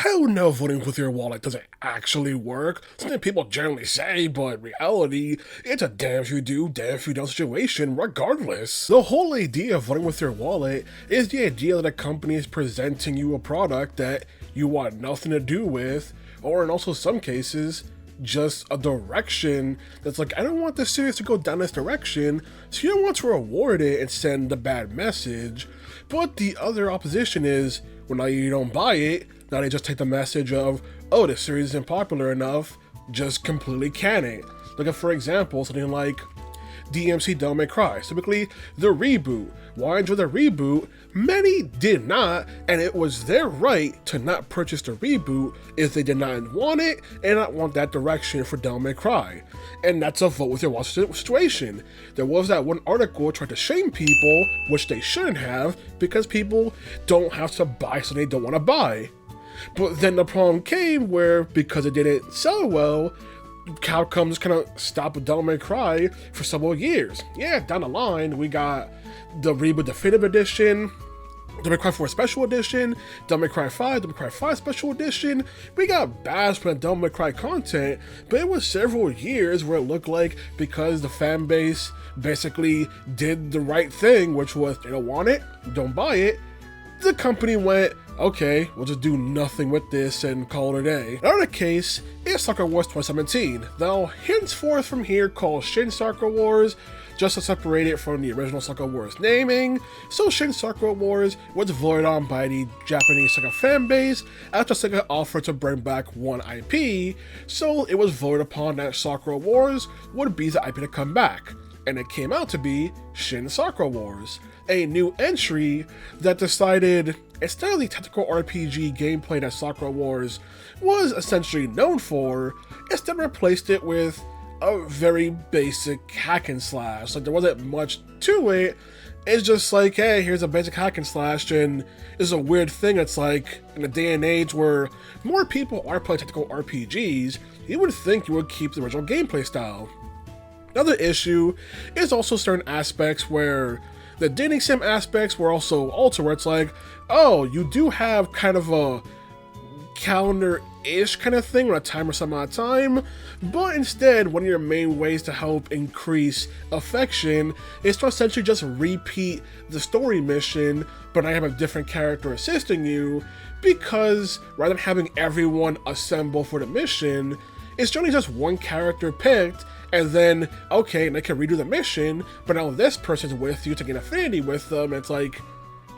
hell no, voting with your wallet doesn't actually work. Something people generally say, but in reality, it's a damn if you do, damn if you don't situation regardless. The whole idea of voting with your wallet is the idea that a company is presenting you a product that you want nothing to do with, or in also some cases, just a direction that's like, I don't want the series to go down this direction, so you don't want to reward it and send a bad message. But the other opposition is, well, now you don't buy it, now they just take the message of, oh, the series isn't popular enough, just completely can it. Look at, for example, something like DMC Devil May Cry, typically the reboot. Why enjoy the reboot? Many did not, and it was their right to not purchase the reboot if they did not want it and not want that direction for Devil May Cry. And that's a vote with your wallet situation. There was that one article trying to shame people, which they shouldn't have, because people don't have to buy something they don't want to buy. But then the problem came where, because it didn't sell well, Capcom just kind of stopped with Devil May Cry for several years. Yeah, down the line, we got the Reboot Definitive Edition, Devil May Cry 4 Special Edition, Devil May Cry 5, Devil May Cry 5 Special Edition. We got bashed for the Devil May Cry content, but it was several years where it looked like, because the fan base basically did the right thing, which was, they don't want it, don't buy it, the company went, okay, we'll just do nothing with this and call it a day. Another case is Sakura Wars 2017. They'll henceforth from here call Shin Sakura Wars, just to separate it from the original Sakura Wars naming. So Shin Sakura Wars was voted on by the Japanese Sega fanbase after Sega offered to bring back one IP, so it was voted upon that Sakura Wars would be the IP to come back. And it came out to be Shin Sakura Wars, a new entry that decided, instead of the tactical RPG gameplay that Sakura Wars was essentially known for, instead replaced it with a very basic hack and slash. Like, there wasn't much to it. It's just like, hey, here's a basic hack and slash, and it's a weird thing. It's like, in a day and age where more people are playing tactical RPGs, you would think you would keep the original gameplay style. Another issue is also certain aspects where the dating sim aspects were also altered, where it's like, oh, you do have kind of a calendar-ish kind of thing, or a timer some amount of time, but instead, one of your main ways to help increase affection is to essentially just repeat the story mission, but I have a different character assisting you, because rather than having everyone assemble for the mission, it's generally just one character picked, and then, okay, and they can redo the mission, but now this person's with you to get affinity with them. It's like,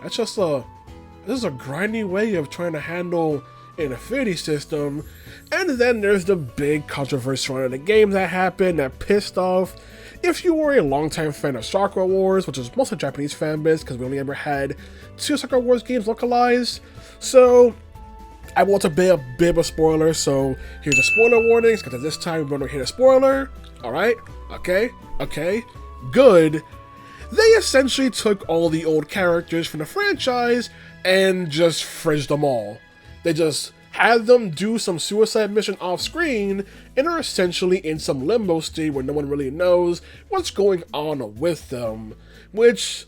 this is a grindy way of trying to handle an affinity system. And then there's the big controversy around the game that happened that pissed off. If you were a longtime fan of Sakura Wars, which is mostly Japanese fan base, because we only ever had 2 Sakura Wars games localized, so I want to be a bit of a spoiler, so here's a spoiler warnings, because at this time we're going to hit a spoiler. Alright, okay, good. They essentially took all the old characters from the franchise and just fridged them all. They just had them do some suicide mission off screen and are essentially in some limbo state where no one really knows what's going on with them. Which,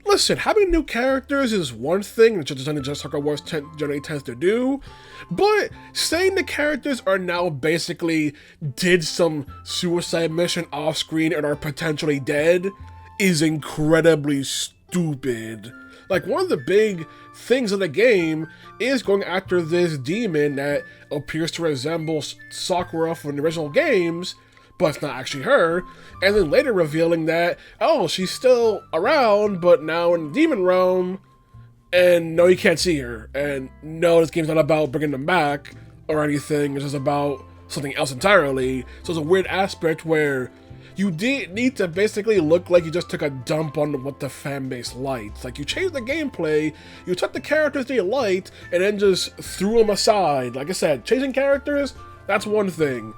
listen, having new characters is one thing, which just Sakura Wars generally tends to do, but saying the characters are now basically did some suicide mission off screen and are potentially dead is incredibly stupid. Like, one of the big things of the game is going after this demon that appears to resemble Sakura from the original games, but it's not actually her, and then later revealing that, oh, she's still around, but now in Demon Realm, and no, you can't see her, and no, this game's not about bringing them back, or anything, it's just about something else entirely. So it's a weird aspect where you need to basically look like you just took a dump on what the fanbase liked. Like, you changed the gameplay, you took the characters they liked, and then just threw them aside. Like I said, changing characters, that's one thing,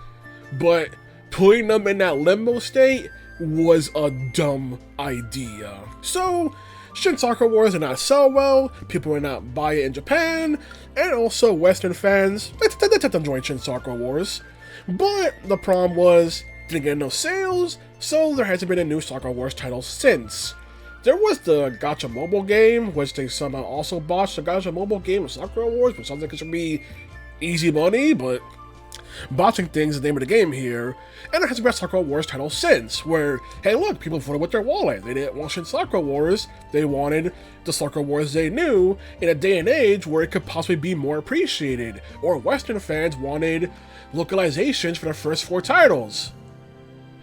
but putting them in that limbo state was a dumb idea. So, Shin Sakura Wars did not sell well, people did not buy it in Japan, and also Western fans, they tend to enjoy Shin Sakura Wars. But the problem was, didn't get no sales, so there hasn't been a new Sakura Wars title since. There was the Gacha mobile game, which they somehow also botched the Gacha mobile game of Sakura Wars, which sounds like it should be easy money, but botching things is the name of the game here. And it has been a Sakura Wars title since, where, hey look, people voted with their wallet. They didn't want Shin Sakura Wars, they wanted the Sakura Wars they knew in a day and age where it could possibly be more appreciated, or Western fans wanted localizations for the first 4 titles.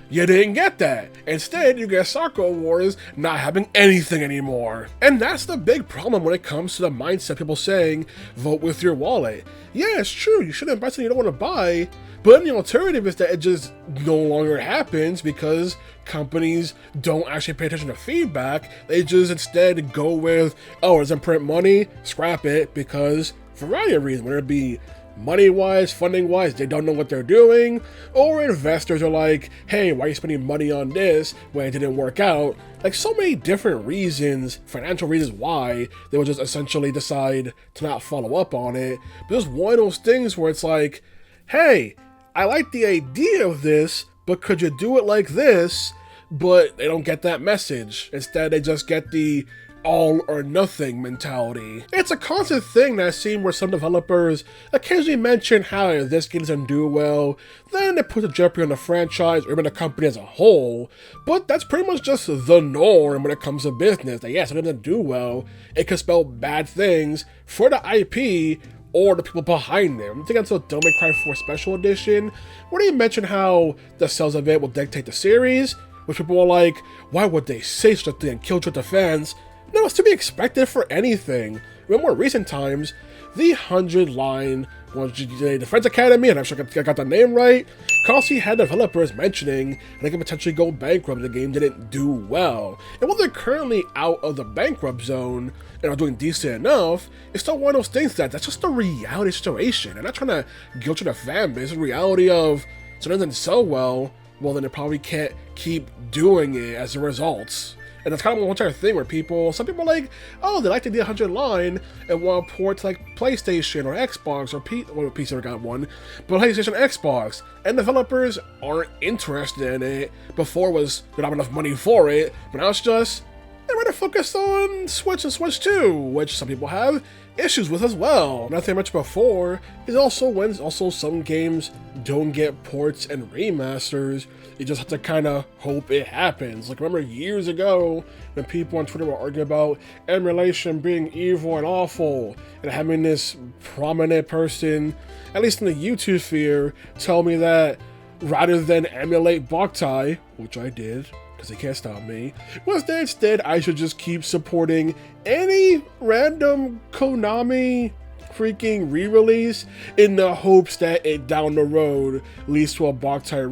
You didn't get that. Instead, you get Sakura Wars not having anything anymore. And that's the big problem when it comes to the mindset people saying, vote with your wallet. Yeah, it's true, you shouldn't buy something you don't want to buy, but then the alternative is that it just no longer happens because companies don't actually pay attention to feedback. They just instead go with, oh, it doesn't print money, scrap it, because for a variety of reasons, whether it be money-wise, funding-wise, they don't know what they're doing, or investors are like, hey, why are you spending money on this when it didn't work out? Like, so many different reasons, financial reasons why they would just essentially decide to not follow up on it. But it's one of those things where it's like, hey, I like the idea of this, but could you do it like this? But they don't get that message. Instead, they just get the all or nothing mentality. It's a constant thing that I've seen where some developers occasionally mention how if this game doesn't do well, then it puts a jeopardy on the franchise or even the company as a whole, but that's pretty much just the norm when it comes to business, that yes, it doesn't do well, it could spell bad things for the IP or the people behind them. I think until Devil May Cry 4 Special Edition, where they mention how the sales of it will dictate the series, which people are like, why would they say such a thing and kill the fans? No, it's to be expected for anything. In more recent times, the 100-line Defense Academy, and I'm sure I got the name right, constantly had developers mentioning they could potentially go bankrupt if the game didn't do well. And while they're currently out of the bankrupt zone and are doing decent enough, it's still one of those things that's just a reality situation. I'm not trying to guilt the fan base. It's a reality of something doesn't sell well, then they probably can't keep doing it as a result. And that's kind of one entire thing where some people are like, oh, they like the D100 line and want to port to like PlayStation or Xbox or PC never got one, but PlayStation, Xbox, and developers aren't interested in it. Before was they don't have enough money for it, but now it's just they're rather focused on Switch and Switch 2, which some people have issues with as well. Nothing I mentioned before is also when some games don't get ports and remasters. You just have to kind of hope it happens. Like, remember years ago when people on Twitter were arguing about emulation being evil and awful, and having this prominent person, at least in the YouTube sphere, tell me that rather than emulate Boktai, which I did, because they can't stop me, was that instead I should just keep supporting any random Konami freaking re-release in the hopes that it down the road leads to a Boktai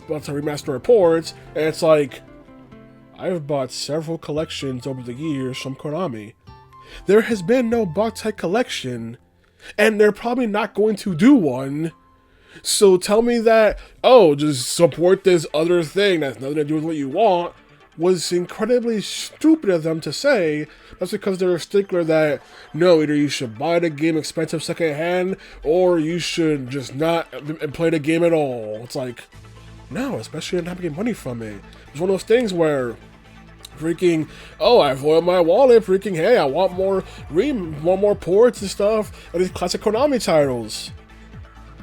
remaster reports. And it's like, I've bought several collections over the years from Konami. There has been no Boktai collection, and they're probably not going to do one. So tell me that, oh, just support this other thing that's nothing to do with what you want, was incredibly stupid of them to say. That's because they're a stickler that, no, either you should buy the game expensive secondhand, or you should just not play the game at all. It's like, no, especially if you're not getting money from it. It's one of those things where freaking, oh, I've oiled my wallet, freaking, hey, I want more ports and stuff of these classic Konami titles.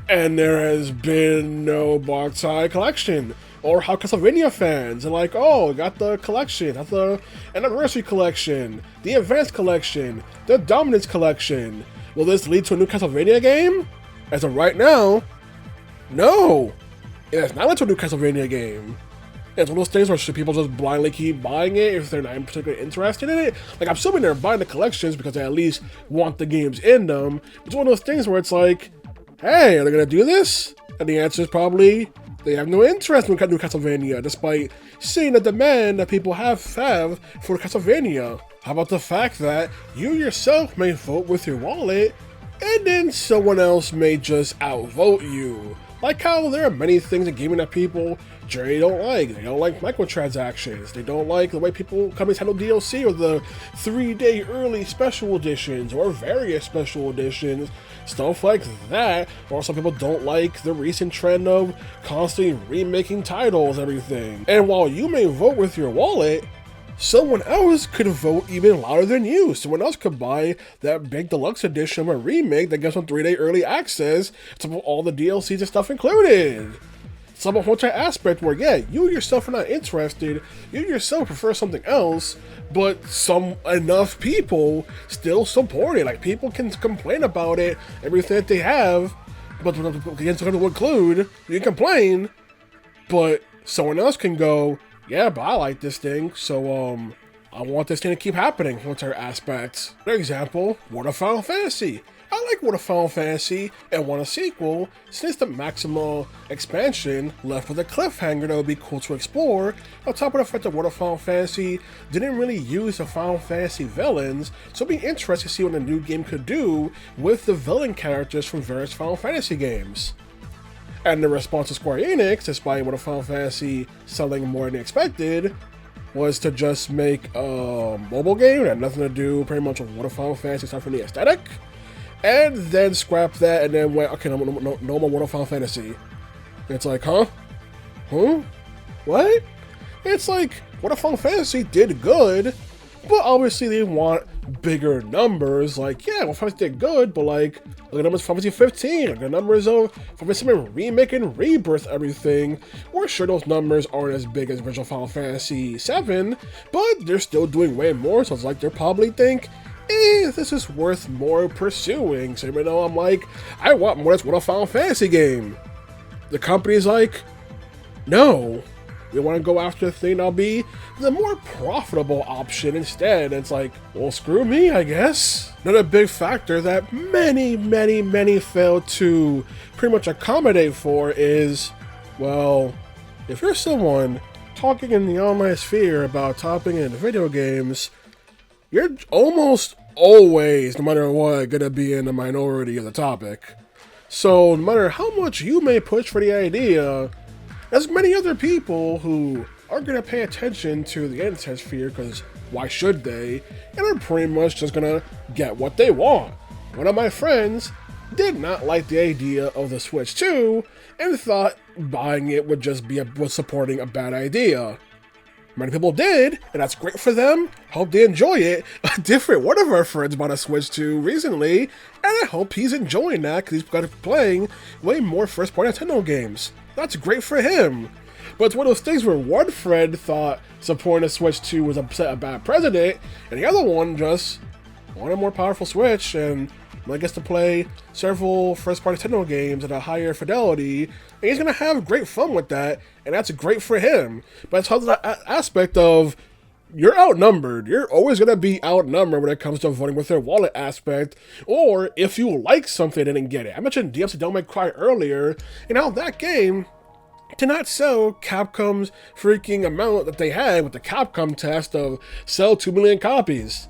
And there has been no Boktai collection. Or how Castlevania fans are like, oh, got the collection, got the anniversary collection, the advanced collection, the dominance collection. Will this lead to a new Castlevania game? As of right now, no. It has not led to a new Castlevania game. It's one of those things where should people just blindly keep buying it if they're not particularly interested in it? Like, I'm assuming they're buying the collections because they at least want the games in them. It's one of those things where it's like, hey, are they gonna do this? And the answer is probably they have no interest in new Castlevania, despite seeing the demand that people have for the Castlevania. How about the fact that you yourself may vote with your wallet, and then someone else may just outvote you? Like how there are many things in gaming that people generally don't like. They don't like microtransactions. They don't like the way companies handle DLC or the 3-day early special editions or various special editions, stuff like that. Or some people don't like the recent trend of constantly remaking titles and everything. And while you may vote with your wallet, someone else could vote even louder than you. Someone else could buy that big deluxe edition of a remake that gives them 3-day early access to all the DLCs and stuff included. Some whole aspect where, yeah, you yourself are not interested, you yourself prefer something else, but enough people still support it. Like, people can complain about it, everything that they have, but against what to include, you can complain, but someone else can go, yeah, but I like this thing, so I want this thing to keep happening. What's our aspects? For example, World of Final Fantasy. I like World of Final Fantasy and want a sequel, since the Maxima expansion left with a cliffhanger that would be cool to explore, on top of the fact that World of Final Fantasy didn't really use the Final Fantasy villains, so it'd be interesting to see what the new game could do with the villain characters from various Final Fantasy games. And the response to Square Enix, despite World of Final Fantasy selling more than expected, was to just make a mobile game that had nothing to do pretty much with World of Final Fantasy aside from the aesthetic. And then scrap that and then went, okay, no more World of Final Fantasy. It's like, huh? Huh? What? It's like, World of Final Fantasy did good, but obviously they want bigger numbers. Like, yeah, World of Final Fantasy did good, but like, look at the numbers of Final Fantasy 15, look at the numbers of Final Fantasy Remake and Rebirth, everything. We're sure those numbers aren't as big as original Final Fantasy 7, but they're still doing way more, so it's like they're probably think, this is worth more pursuing. So even though I'm like, I want more, that's what a Final Fantasy game. The company's like, no, we want to go after the thing that'll be the more profitable option instead. And it's like, well, screw me, I guess. Another big factor that many fail to pretty much accommodate for is, well, if you're someone talking in the online sphere about topping into video games, you're almost always, no matter what, gonna be in the minority of the topic. So no matter how much you may push for the idea, there's many other people who aren't gonna pay attention to the internet sphere, because why should they? And are pretty much just gonna get what they want. One of my friends did not like the idea of the Switch 2 and thought buying it would just be was supporting a bad idea. Many people did, and that's great for them. Hope they enjoy it. A different one of our friends bought a Switch 2 recently, and I hope he's enjoying that because he's got playing way more first-party Nintendo games. That's great for him. But it's one of those things where one friend thought supporting a Switch 2 was a bad precedent, and the other one just wanted a more powerful Switch, and I guess to play several first-party Nintendo games at a higher fidelity, and he's gonna have great fun with that, and that's great for him. But it's the aspect of, you're outnumbered. You're always gonna be outnumbered when it comes to voting with their wallet aspect, or if you like something and didn't get it. I mentioned DLC Devil May Cry earlier, and how that game did not sell Capcom's freaking amount that they had with the Capcom test of sell 2 million copies.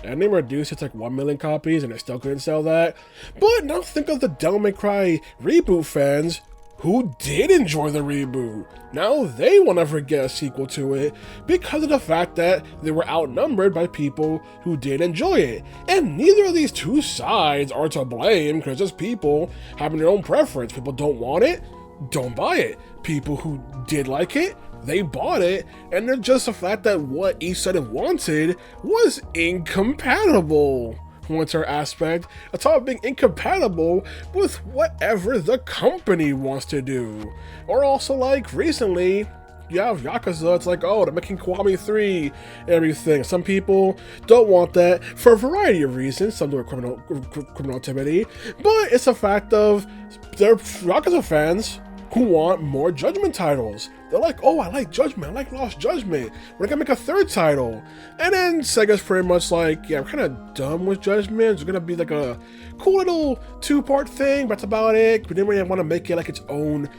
And they reduced it to like 1 million copies, and they still couldn't sell that. But now think of the Devil May Cry reboot fans who did enjoy the reboot. Now they will never get a sequel to it because of the fact that they were outnumbered by people who did enjoy it. And neither of these two sides are to blame, because just people having their own preference. People don't want it, don't buy it. People who did like it, they bought it, and they're just the fact that what each side wanted was incompatible. What's our aspect? A top of being incompatible with whatever the company wants to do. Or also, like, recently, you have Yakuza, it's like, oh, they're making Kiwami 3 and everything. Some people don't want that for a variety of reasons. Some do it criminal activity, but it's a fact of they're Yakuza fans who want more Judgment titles. They're like, oh, I like Judgment, I like Lost Judgment, we're gonna make a third title. And then Sega's pretty much like, yeah, I'm kind of done with Judgment. It's gonna be like a cool little 2-part thing, but that's about it. We didn't really want to make it like its own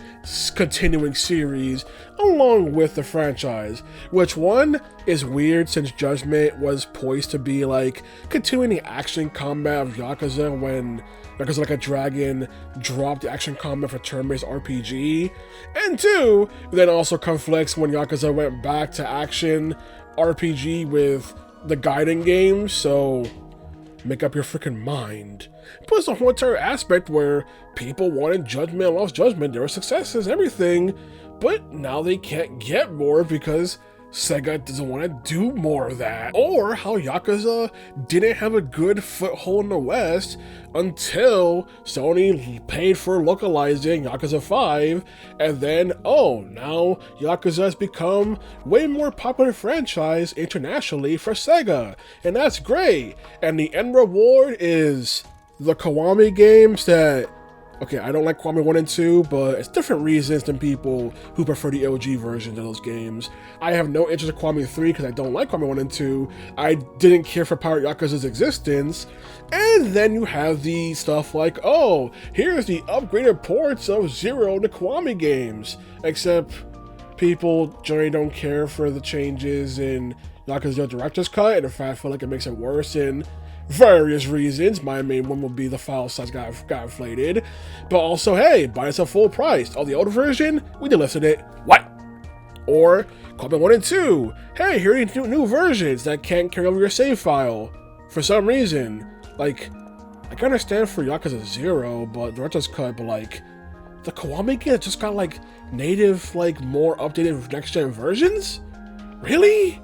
continuing series along with the franchise. Which one is weird, since Judgment was poised to be like continuing the action combat of Yakuza when Yakuza Like a Dragon dropped the action combat for turn-based RPG. And 2, then also conflicts when Yakuza went back to action RPG with the guiding game, so make up your freaking mind. Plus the whole entire aspect where people wanted Judgment and Lost Judgment, there were successes, everything, but now they can't get more because Sega doesn't want to do more of that. Or how Yakuza didn't have a good foothold in the West until Sony paid for localizing Yakuza 5, and then, oh, now Yakuza has become way more popular franchise internationally for Sega, and that's great. And the end reward is the Kiwami games that, okay, I don't like Kiwami 1 and 2, but it's different reasons than people who prefer the OG versions of those games. I have no interest in Kiwami 3 because I don't like Kiwami 1 and 2. I didn't care for Pirate Yakuza's existence. And then you have the stuff like, oh, here's the upgraded ports of Zero to Kiwami games. Except people generally don't care for the changes in Yakuza Director's Cut, and in fact, I feel like it makes it worse in various reasons. My main one would be the file size got inflated, but also, hey, buy us at full price. Oh, the old version, we delisted it. What? Or Kiwami 1 and 2. Hey, here are new versions that can't carry over your save file for some reason. Like, I can understand for Yakuza 0, but Director's Cut, but like, the Kiwami game just got like native, like more updated next-gen versions? Really?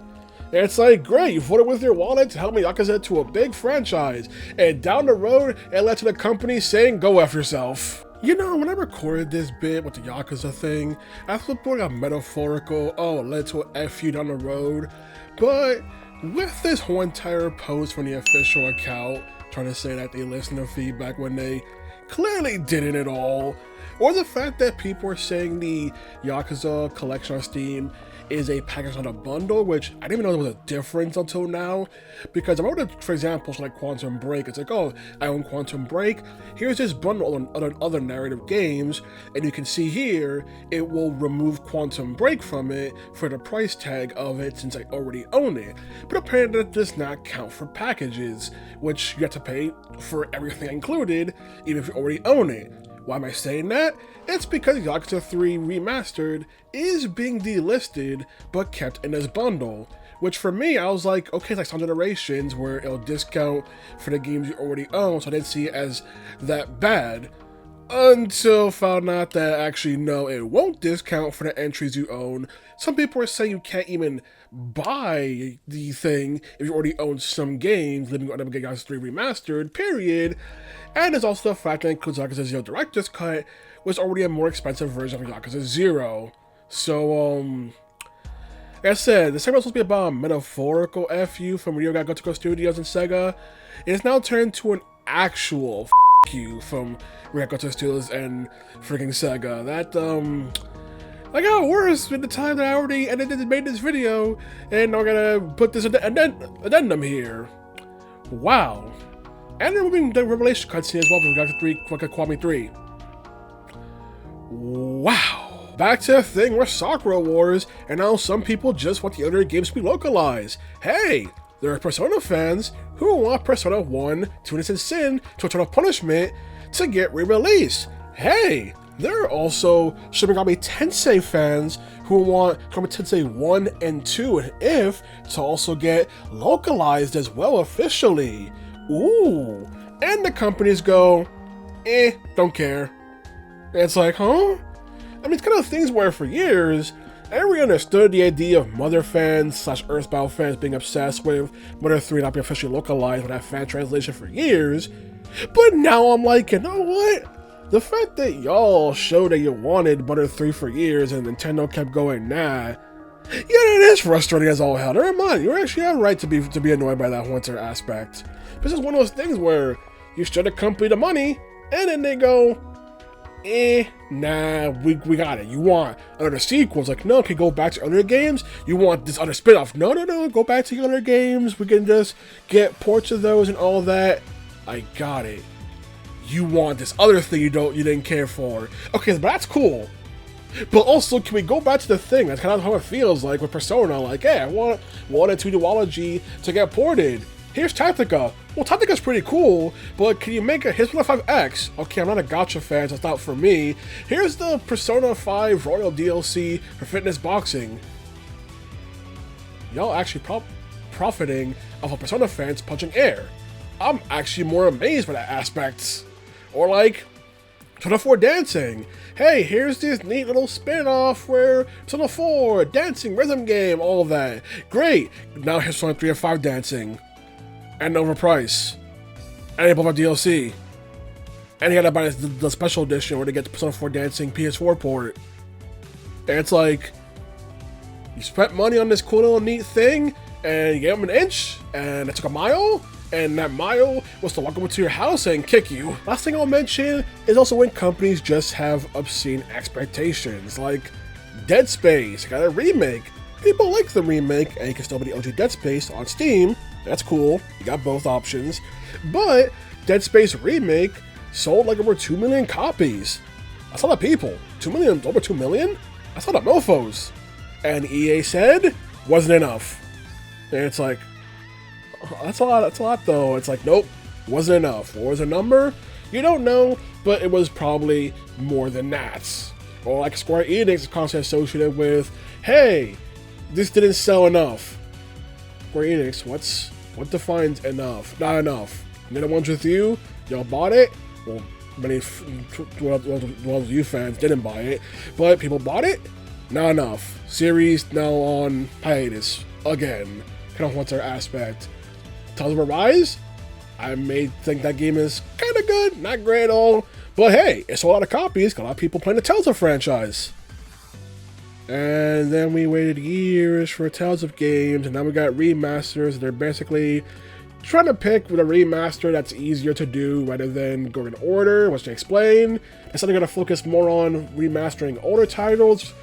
And it's like, great, you voted with your wallet to help me Yakuza to a big franchise, and down the road, it led to the company saying, go F yourself. You know, when I recorded this bit with the Yakuza thing, I thought it got metaphorical, oh, it led to an F you down the road, but with this whole entire post from the official account, trying to say that they listened to feedback when they clearly didn't at all, or the fact that people are saying the Yakuza collection on Steam is a package on a bundle, which I didn't even know there was a difference until now, because I wrote, for example, like Quantum Break, it's like, oh, I own Quantum Break, here's this bundle of other narrative games, and you can see here, it will remove Quantum Break from it for the price tag of it since I already own it, but apparently that does not count for packages, which you have to pay for everything included, even if you already own it. Why am I saying that? It's because Yakuza 3 Remastered is being delisted but kept in this bundle. Which for me, I was like, okay, it's like some generations where it'll discount for the games you already own, so I didn't see it as that bad. Until found out that actually, no, it won't discount for the entries you own. Some people are saying you can't even buy the thing if you already own some games, living on Yakuza 3 Remastered, period. And there's also the fact that includes Yakuza 0 Director's Cut, was already a more expensive version of Yakuza 0. So, like I said, the segment was supposed to be about a metaphorical FU from Ryo Ga Gotoku Studios and Sega. It has now turned to an actual you from Ryo Ga Gotoku Studios and freaking Sega. That, I got worse with the time that I already edited and made this video, and I'm gonna put this addendum here. Wow. And removing the Revelation cutscene as well from Kiwami 3. Wow. Back to the thing where Sakura Wars, and now some people just want the other games to be localized. Hey, there are Persona fans who want Persona 1, 2 and Sin to Eternal Punishment to get re-released. Hey, there are also Shin Megami Tensei fans who want Megami Tensei 1 and 2 and If to also get localized as well officially. Ooh, and the companies go, don't care. It's like, huh? I mean, it's kind of things where for years, everyone understood the idea of Mother fans / Earthbound fans being obsessed with Mother 3 not being officially localized with that fan translation for years. But now I'm like, you know what? The fact that y'all showed that you wanted Mother 3 for years and Nintendo kept going, nah. Yeah, it is frustrating as all hell. Never mind, you actually have a right to be annoyed by that winter aspect. This is one of those things where you show the company the money, and then they go, nah, we got it. You want other sequels? Like, no, can go back to other games? You want this other spin-off? No, go back to other games. We can just get ports of those and all that. I got it. You want this other thing you didn't care for. Okay, but that's cool. But also, can we go back to the thing? That's kind of how it feels like with Persona. Like, hey, I want 1 and 2 duology to get ported. Here's Tactica. Well, Tactica's pretty cool, but can you make a Persona 5X? Okay, I'm not a gacha fan, so it's not for me. Here's the Persona 5 Royal DLC for fitness boxing. Y'all actually profiting off of Persona fans punching air. I'm actually more amazed by that aspect. Or like, Persona 4 Dancing. Hey, here's this neat little spin-off where Persona 4, dancing, rhythm game, all of that. Great. Now here's Persona 3 and 5 dancing. And overpriced. And they both have DLC. And you gotta buy the special edition where they get the Persona 4 Dancing PS4 port. And it's like, you spent money on this cool little neat thing, and you gave them an inch, and it took a mile, and that mile was to walk over to your house and kick you. Last thing I'll mention is also when companies just have obscene expectations, like Dead Space got a remake. People like the remake, and you can still buy the OG Dead Space on Steam. That's cool, you got both options. But Dead Space Remake sold like over 2 million copies. That's a lot of people. 2 million, over 2 million? That's a lot of mofos. And EA said, wasn't enough. And it's like, oh, that's a lot though. It's like, nope, wasn't enough. What was the number? You don't know, but it was probably more than that. Or like Square Enix is constantly associated with, hey, this didn't sell enough. Square Enix, what defines enough? Not enough. And then the ones with you, y'all bought it. Well, many of you fans didn't buy it, but people bought it. Not enough. Series now on hiatus again. Kind of wants our aspect. Tales of Arise. I may think that game is kind of good, not great at all, but hey, it's a lot of copies. Got a lot of people playing the Tales of franchise. And then we waited years for Tales of games, and now we got remasters. They're basically trying to pick with a remaster that's easier to do rather than going in order, which they explain. Instead, they're going to focus more on remastering older titles,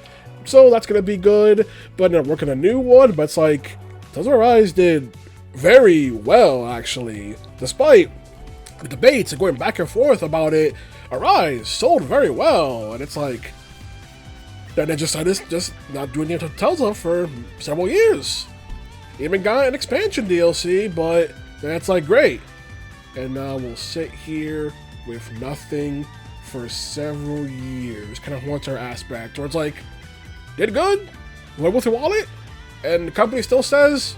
so that's going to be good. But they're working a new one, but it's like, Tales of Arise did very well, actually. Despite the debates and going back and forth about it, Arise sold very well, and it's like, then they decided just not doing it to Tales of for several years. Even got an expansion DLC, but that's like great. And now we'll sit here with nothing for several years. Kind of wants our aspect, where it's like, did good? Went with your wallet? And the company still says,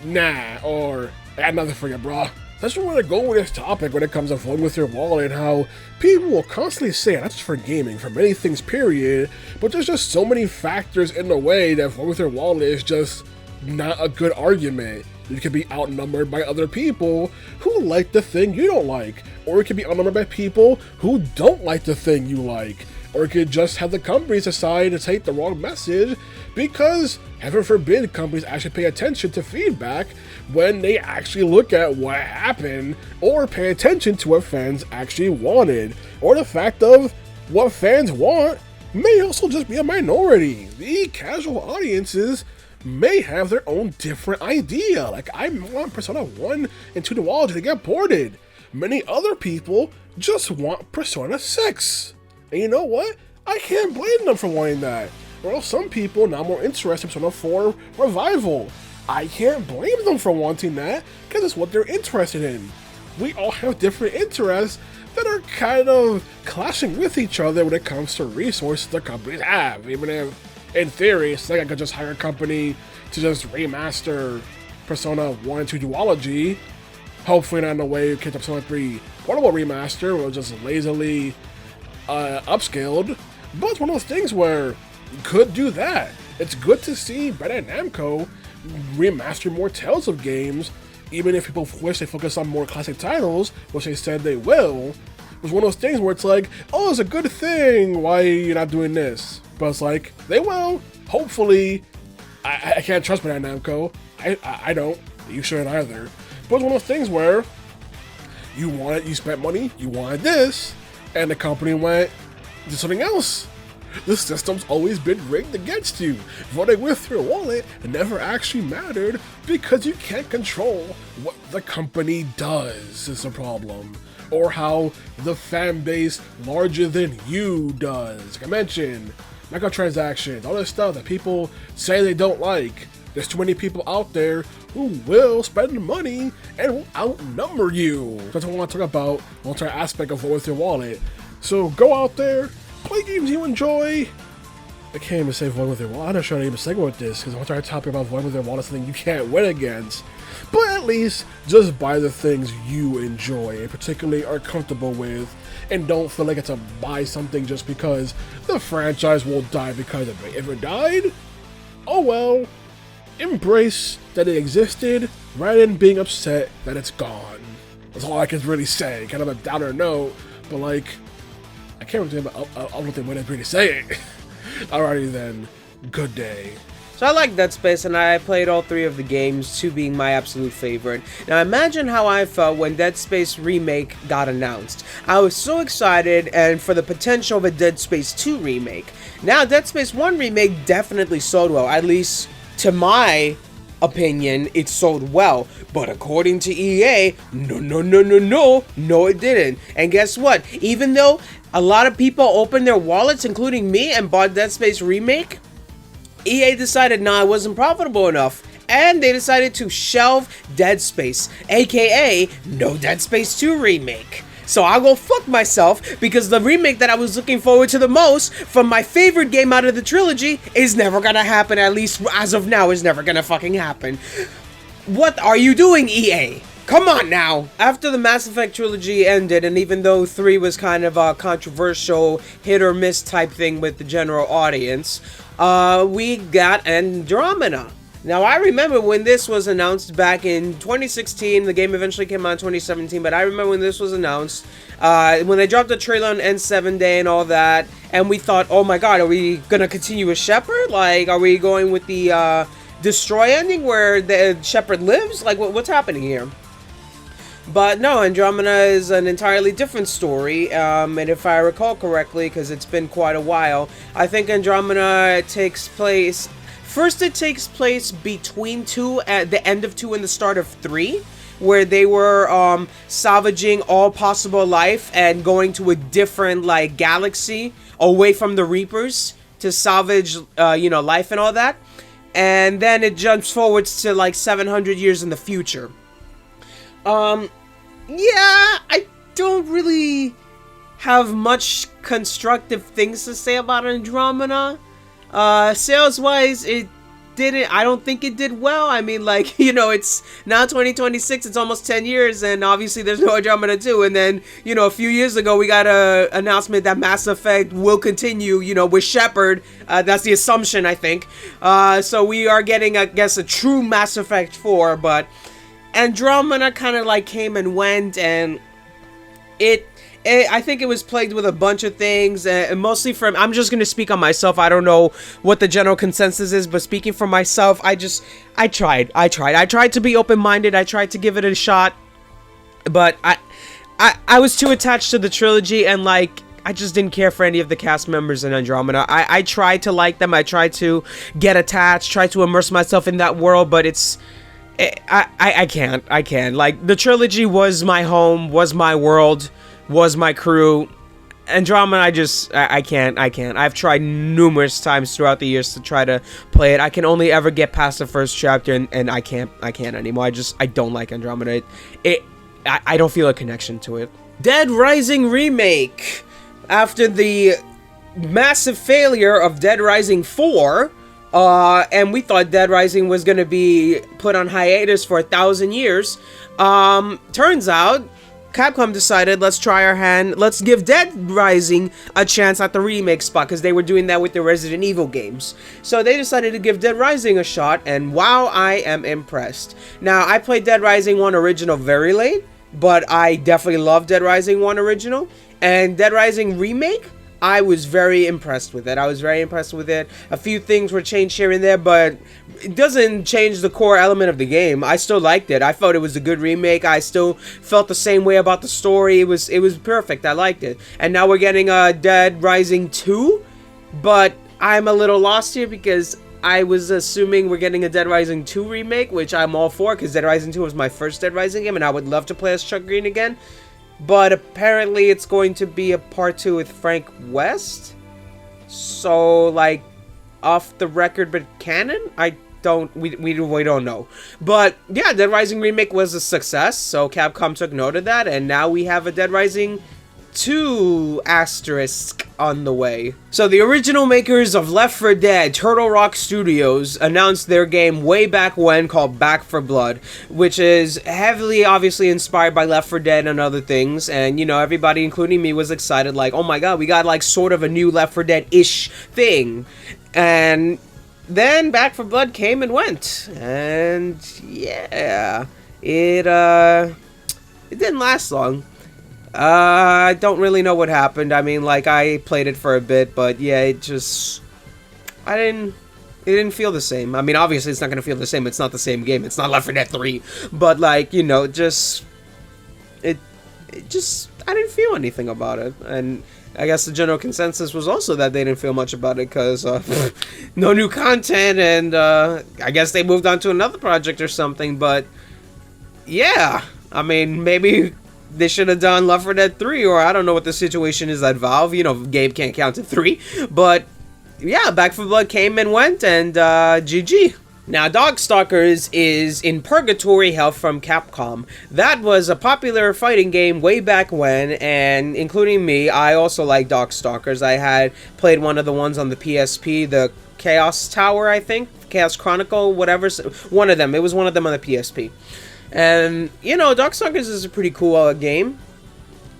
nah, or I got nothing for you, brah. That's where I go with this topic when it comes to voting with your wallet, and how people will constantly say, not just for gaming, for many things, period, but there's just so many factors in the way that voting with your wallet is just not a good argument. You could be outnumbered by other people who like the thing you don't like, or it could be outnumbered by people who don't like the thing you like, or it could just have the companies decide to take the wrong message because, heaven forbid, companies actually pay attention to feedback when they actually look at what happened, or pay attention to what fans actually wanted, or the fact of what fans want may also just be a minority. The casual audiences may have their own different idea. Like, I want Persona 1 and 2 Duology to get ported. Many other people just want Persona 6. And you know what? I can't blame them for wanting that. Well, some people now more interested in Persona 4 Revival. I can't blame them for wanting that, because it's what they're interested in. We all have different interests that are kind of clashing with each other when it comes to resources the companies have. Even if, in theory, Sega could just hire a company to just remaster Persona 1 and 2 Duology, hopefully not in a way you get to Persona 3 Portable Remaster, where it was just lazily upscaled. But it's one of those things where you could do that. It's good to see Bandai Namco remaster more Tales of games, even if people wish they focus on more classic titles, which they said they will. It's one of those things where it's like, oh, it's a good thing, why are you not doing this? But it's like, they will. Hopefully. I can't trust Bandai Namco. I don't. You shouldn't either. But it's one of those things where you wanted, you spent money, you wanted this, and the company went, did something else. The system's always been rigged against you. Voting with your wallet never actually mattered because you can't control what the company does is the problem. Or how the fan base larger than you does. Like I mentioned, microtransactions, all this stuff that people say they don't like. There's too many people out there who will spend money and will outnumber you. That's what I want to talk about, the entire aspect of vote with your wallet. So go out there, play games you enjoy. I can't even say void with your wallet. I'm not sure how to even segue with this, because I want to talk about void with your wallet, something you can't win against. But at least just buy the things you enjoy and particularly are comfortable with, and don't feel like it's a buy something just because the franchise will die because of it. If it died, oh well. Embrace that it existed rather than being upset that it's gone. That's all I can really say. Kind of a downer note, but like, I can't really think about I don't think what I'd really say it. Alrighty then, good day. So I like Dead Space, and I played all 3 of the games, 2 being my absolute favorite. Now imagine how I felt when Dead Space Remake got announced. I was so excited and for the potential of a Dead Space 2 remake. Now Dead Space 1 Remake definitely sold well, at least to my opinion, it sold well. But according to EA, no, it didn't. And guess what? Even though a lot of people opened their wallets, including me, and bought Dead Space Remake, EA decided, nah, it wasn't profitable enough, and they decided to shelve Dead Space, aka no Dead Space 2 remake. So I'll go fuck myself, because the remake that I was looking forward to the most from my favorite game out of the trilogy is never gonna happen, at least as of now, is never gonna fucking happen. What are you doing, EA? Come on now! After the Mass Effect trilogy ended, and even though 3 was kind of a controversial hit or miss type thing with the general audience, we got Andromeda. Now, I remember when this was announced back in 2016, the game eventually came out in 2017, but I remember when this was announced, when they dropped the trailer on N7 Day and all that, and we thought, oh my god, are we gonna continue with Shepard? Like, are we going with the, Destroy ending where the Shepard lives? Like, what's happening here? But no, Andromeda is an entirely different story, and if I recall correctly, because it's been quite a while, I think Andromeda takes place... First, it takes place between 2, at the end of 2 and the start of 3, where they were salvaging all possible life and going to a different, like, galaxy away from the Reapers to salvage, you know, life and all that. And then it jumps forwards to, like, 700 years in the future. Yeah, I don't really have much constructive things to say about Andromeda. Sales-wise, it didn't, I don't think it did well. I mean, like, you know, it's now 2026, it's almost 10 years, and obviously there's no Andromeda 2, and then, you know, a few years ago, we got a announcement that Mass Effect will continue, you know, with Shepard. That's the assumption, I think. So we are getting, I guess, a true Mass Effect 4, but Andromeda kind of like came and went, and I think it was plagued with a bunch of things, and mostly from, I'm just going to speak on myself. I don't know what the general consensus is, but speaking for myself, I tried to be open-minded. I tried to give it a shot, but I was too attached to the trilogy, and like, I just didn't care for any of the cast members in Andromeda. I tried to like them. I tried to get attached, try to immerse myself in that world, but it's... I can't. Like, the trilogy was my home, was my world, was my crew. Andromeda, I can't. I've tried numerous times throughout the years to try to play it. I can only ever get past the first chapter, and I can't anymore. I don't like Andromeda. I don't feel a connection to it. Dead Rising Remake. After the massive failure of Dead Rising 4... and we thought Dead Rising was gonna be put on hiatus for 1,000 years. Turns out, Capcom decided, let's try our hand, let's give Dead Rising a chance at the remake spot, because they were doing that with the Resident Evil games. So they decided to give Dead Rising a shot, and wow, I am impressed. Now, I played Dead Rising 1 Original very late, but I definitely love Dead Rising 1 Original, and Dead Rising Remake, I was very impressed with it. A few things were changed here and there, but it doesn't change the core element of the game. I still liked it. I felt it was a good remake. I still felt the same way about the story. It was perfect. I liked it. And now we're getting a Dead Rising 2, but I'm a little lost here because I was assuming we're getting a Dead Rising 2 remake, which I'm all for, because Dead Rising 2 was my first Dead Rising game, and I would love to play as Chuck Green again. But apparently it's going to be a part 2 with Frank West. So, like, off the record, but canon? We don't know. But, yeah, Dead Rising Remake was a success, so Capcom took note of that, and now we have a Dead Rising 2 asterisk. on the way. So the original makers of Left 4 Dead, Turtle Rock Studios, announced their game way back when called Back 4 Blood, which is heavily obviously inspired by Left 4 Dead and other things, and you know, everybody including me was excited like, oh my god, we got like sort of a new Left 4 Dead-ish thing. And then Back 4 Blood came and went, and yeah, it didn't last long. I don't really know what happened. I mean, like, I played it for a bit, but yeah, it didn't feel the same. I mean, obviously it's not going to feel the same. It's not the same game. It's not Left 4 Dead 3. But, like, you know, I didn't feel anything about it. And I guess the general consensus was also that they didn't feel much about it because no new content, and I guess they moved on to another project or something. But yeah, I mean, maybe they should have done Left 4 Dead 3, or I don't know what the situation is at Valve. You know, Gabe can't count to 3. But yeah, Back 4 Blood came and went, and GG. Now, Darkstalkers is in purgatory hell from Capcom. That was a popular fighting game way back when, and including me, I also like Darkstalkers. I had played one of the ones on the PSP, the Chaos Tower, I think? Chaos Chronicle, whatever. One of them. It was one of them on the PSP. And, you know, Darkstalkers is a pretty cool game.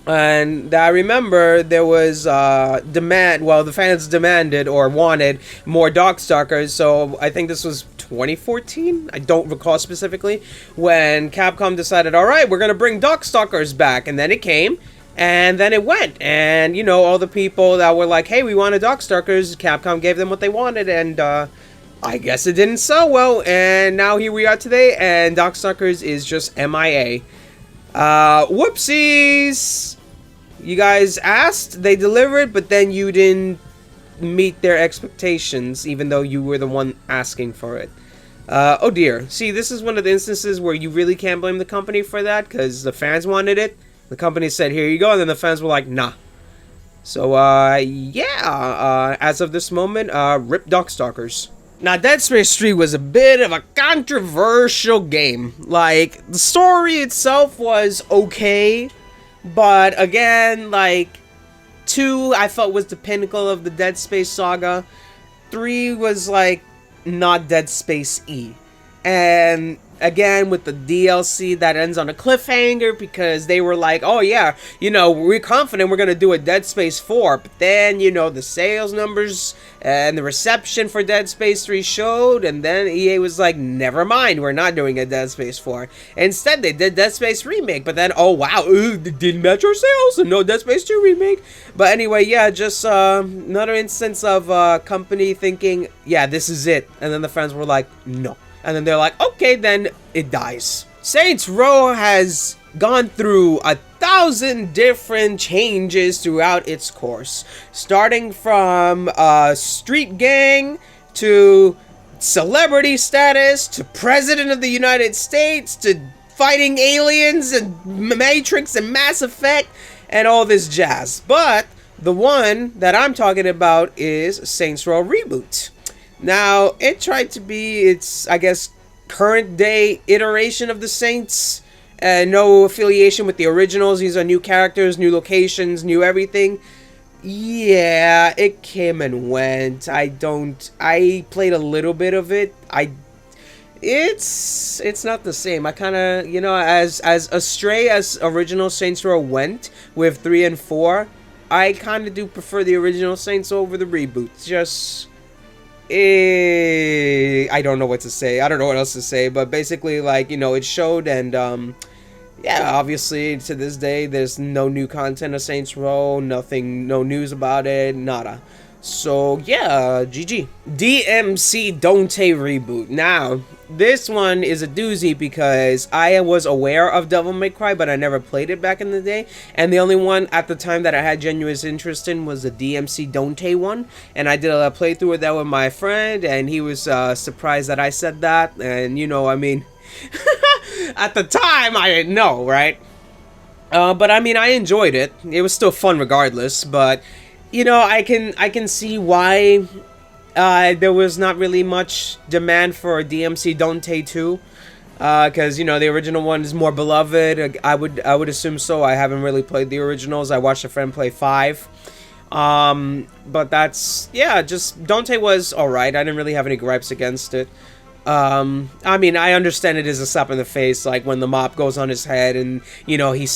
And I remember there was demand, well, the fans demanded or wanted more Darkstalkers, so I think this was 2014? I don't recall specifically, when Capcom decided, alright, we're gonna bring Darkstalkers back, and then it came, and then it went, and, you know, all the people that were like, hey, we wanted Darkstalkers, Capcom gave them what they wanted, and, I guess it didn't sell well, and now here we are today, and Darkstalkers is just MIA. Whoopsies! You guys asked, they delivered, but then you didn't meet their expectations, even though you were the one asking for it. Oh dear. See, this is one of the instances where you really can't blame the company for that, because the fans wanted it, the company said, here you go, and then the fans were like, nah. So, yeah, as of this moment, rip Darkstalkers. Now, Dead Space 3 was a bit of a controversial game. Like, the story itself was okay, but again, like, 2 I felt was the pinnacle of the Dead Space saga. 3 was, like, not Dead Space-y. And again, with the DLC that ends on a cliffhanger, because they were like, oh yeah, you know, we're confident we're gonna do a Dead Space 4, but then, you know, the sales numbers and the reception for Dead Space 3 showed, and then EA was like, never mind, we're not doing a Dead Space 4. Instead, they did Dead Space Remake, but then, oh wow, it didn't match our sales, and no Dead Space 2 Remake. But anyway, yeah, just another instance of company thinking, yeah, this is it, and then the fans were like, no. And then they're like, okay, then it dies. Saints Row has gone through 1,000 different changes throughout its course. Starting from street gang, to celebrity status, to President of the United States, to fighting aliens and Matrix and Mass Effect, and all this jazz. But the one that I'm talking about is Saints Row Reboot. Now, it tried to be its, I guess, current day iteration of the Saints. No affiliation with the originals. These are new characters, new locations, new everything. Yeah, it came and went. I played a little bit of it. It's not the same. I kind of, you know, as astray as original Saints Row went with 3 and 4, I kind of do prefer the original Saints over the reboots. Just, I don't know what to say. I don't know what else to say, but basically, like, you know, it showed, and yeah, obviously to this day there's no new content of Saints Row, nothing, no news about it, nada. So yeah, GG. DMC Dante reboot. Now, this one is a doozy because I was aware of Devil May Cry, but I never played it back in the day. And the only one at the time that I had genuine interest in was the DMC Dante one. And I did a playthrough of that with my friend, and he was surprised that I said that. And, you know, I mean, at the time, I didn't know, right? But I mean, I enjoyed it. It was still fun regardless, but you know, I can see why there was not really much demand for DMC Dante 2, because, you know, the original one is more beloved. I would assume so. I haven't really played the originals. I watched a friend play 5. But that's, yeah, just Dante was alright. I didn't really have any gripes against it. I mean, I understand it is a slap in the face, like when the mop goes on his head and, you know, he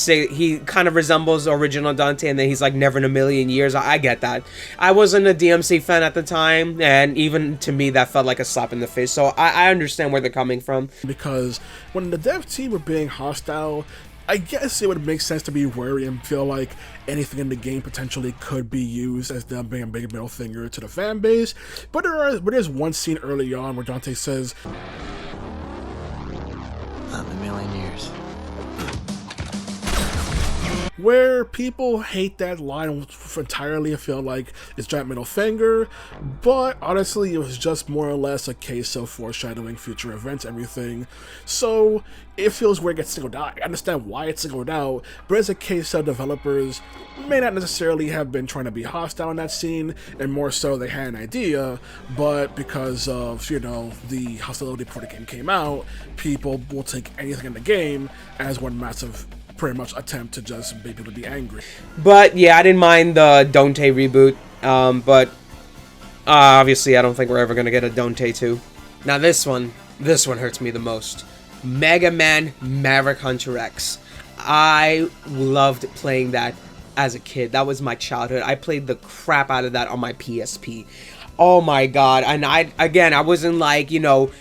kind of resembles original Dante and then he's like, never in a million years. I get that. I wasn't a DMC fan at the time, and even to me that felt like a slap in the face, so I understand where they're coming from. Because when the dev team were being hostile, I guess it would make sense to be wary and feel like anything in the game potentially could be used as them being a big middle finger to the fan base. But there's one scene early on where Dante says, "Not in a million years." where people hate that line entirely. I feel like it's giant middle finger, but honestly it was just more or less a case of foreshadowing future events, everything. So it feels weird it gets singled out. I understand why it's singled out, but it's a case of developers may not necessarily have been trying to be hostile in that scene, and more so they had an idea, but because of, you know, the hostility before the game came out, people will take anything in the game as one massive pretty much attempt to just make people be angry. But yeah, I didn't mind the Dante reboot, but obviously I don't think we're ever gonna get a Dante 2. Now this one hurts me the most. Mega Man Maverick Hunter X. I loved playing that as a kid. That was my childhood. I played the crap out of that on my PSP. Oh my god. And I wasn't like, you know,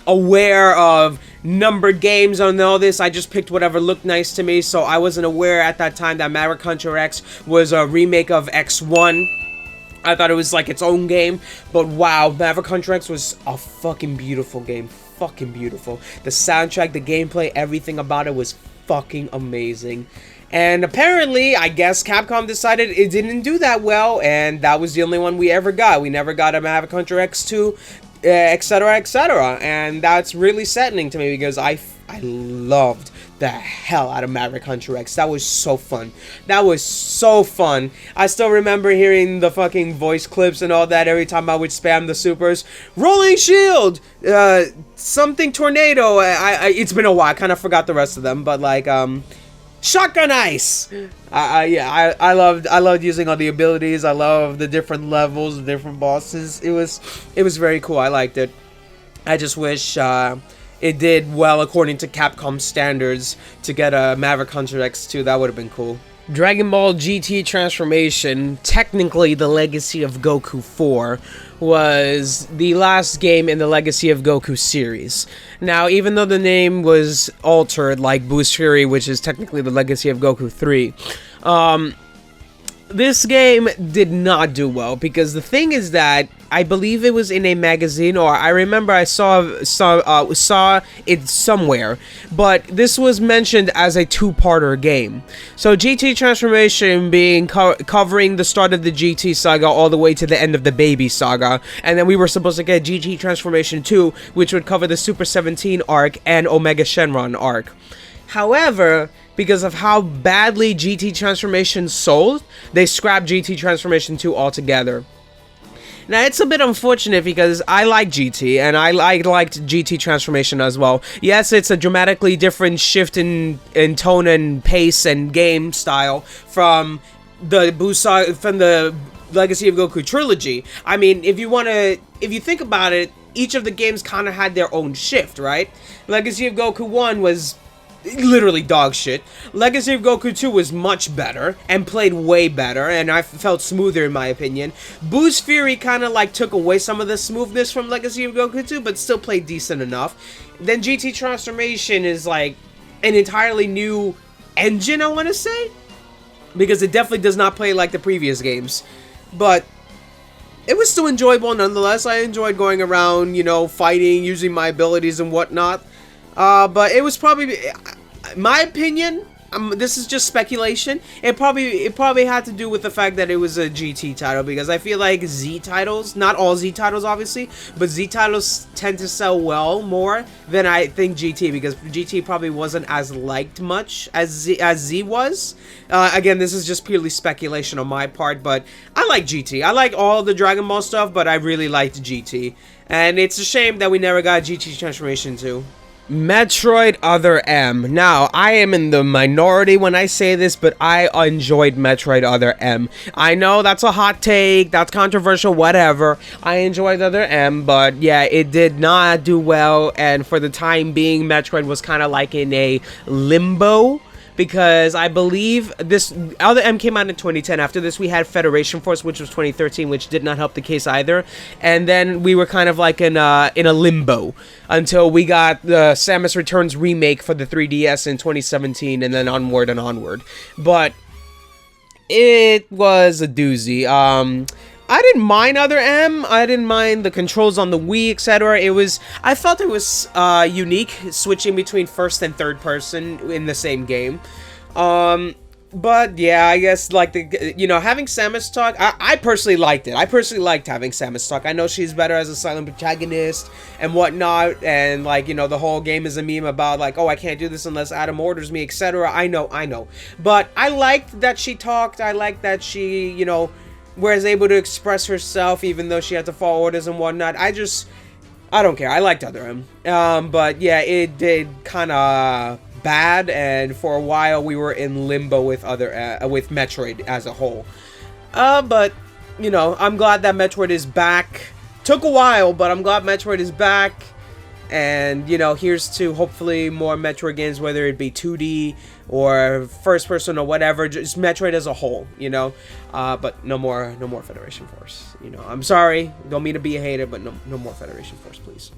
aware of numbered games on all this. I just picked whatever looked nice to me, so I wasn't aware at that time that Maverick Hunter X was a remake of X1. I thought it was like its own game, but wow, Maverick Hunter X was a fucking beautiful game. Fucking beautiful. The soundtrack, the gameplay, everything about it was fucking amazing. And apparently, I guess Capcom decided it didn't do that well, and that was the only one we ever got. We never got a Maverick Hunter X2, etc., etc. And that's really saddening to me because I loved the hell out of Maverick Hunter X. That was so fun. That was so fun. I still remember hearing the fucking voice clips and all that every time I would spam the supers. Rolling Shield! Something Tornado. It's been a while. I kind of forgot the rest of them, but like, Shotgun Ice! Yeah, I loved using all the abilities. I love the different levels, the different bosses. It was very cool. I liked it. I just wish it did well according to Capcom standards to get a Maverick Hunter X2. That would have been cool. Dragon Ball GT Transformation, technically the Legacy of Goku 4, was the last game in the Legacy of Goku series. Now, even though the name was altered, like Boost Fury, which is technically the Legacy of Goku 3, this game did not do well, because the thing is that I believe it was in a magazine, or I remember I saw it somewhere, but this was mentioned as a two-parter game. So GT Transformation being covering the start of the GT saga all the way to the end of the Baby saga, and then we were supposed to get GT Transformation 2, which would cover the Super 17 arc and Omega Shenron arc. However, because of how badly GT Transformation sold, they scrapped GT Transformation 2 altogether. Now, it's a bit unfortunate because I like GT, and I liked GT Transformation as well. Yes, it's a dramatically different shift in tone and pace and game style from the Legacy of Goku trilogy. I mean, if you think about it, each of the games kind of had their own shift, right? Legacy of Goku 1 was literally dog shit. Legacy of Goku 2 was much better and played way better, and I felt smoother in my opinion. Boost Fury kind of like took away some of the smoothness from Legacy of Goku 2, but still played decent enough. Then GT Transformation is like an entirely new engine, I want to say, because it definitely does not play like the previous games, but it was still enjoyable nonetheless. I enjoyed going around, you know, fighting, using my abilities and whatnot. But it was probably, in my opinion, this is just speculation, it probably had to do with the fact that it was a GT title, because I feel like Z titles, not all Z titles obviously, but Z titles tend to sell well more than I think GT, because GT probably wasn't as liked much as Z was. Again, this is just purely speculation on my part, but I like GT. I like all the Dragon Ball stuff, but I really liked GT. And it's a shame that we never got GT Transformation 2. Metroid Other M. Now, I am in the minority when I say this, but I enjoyed Metroid Other M. I know that's a hot take, that's controversial, whatever. I enjoyed Other M, but yeah, it did not do well, and for the time being, Metroid was kind of like in a limbo. Because I believe this Other M came out in 2010. After this, we had Federation Force, which was 2013, which did not help the case either. And then we were kind of like in a limbo until we got the Samus Returns remake for the 3DS in 2017, and then onward and onward. But it was a doozy. I didn't mind Other M. I didn't mind the controls on the Wii, etc. I felt it was unique, switching between first and third person in the same game. But yeah, I guess like having Samus talk, I personally liked it. I personally liked having Samus talk. I know she's better as a silent protagonist and whatnot, and like the whole game is a meme about like, oh, I can't do this unless Adam orders me, etc. I know. But I liked that she talked. I liked that she was able to express herself even though she had to follow orders and whatnot. I don't care. I liked Other M. But yeah, it did kind of bad, and for a while we were in limbo with with Metroid as a whole. But I'm glad that Metroid is back. Took a while, but I'm glad Metroid is back. And, here's to hopefully more Metroid games, whether it be 2D or first person or whatever, just Metroid as a whole, but no more Federation Force, I'm sorry, don't mean to be a hater, but no more Federation Force, please.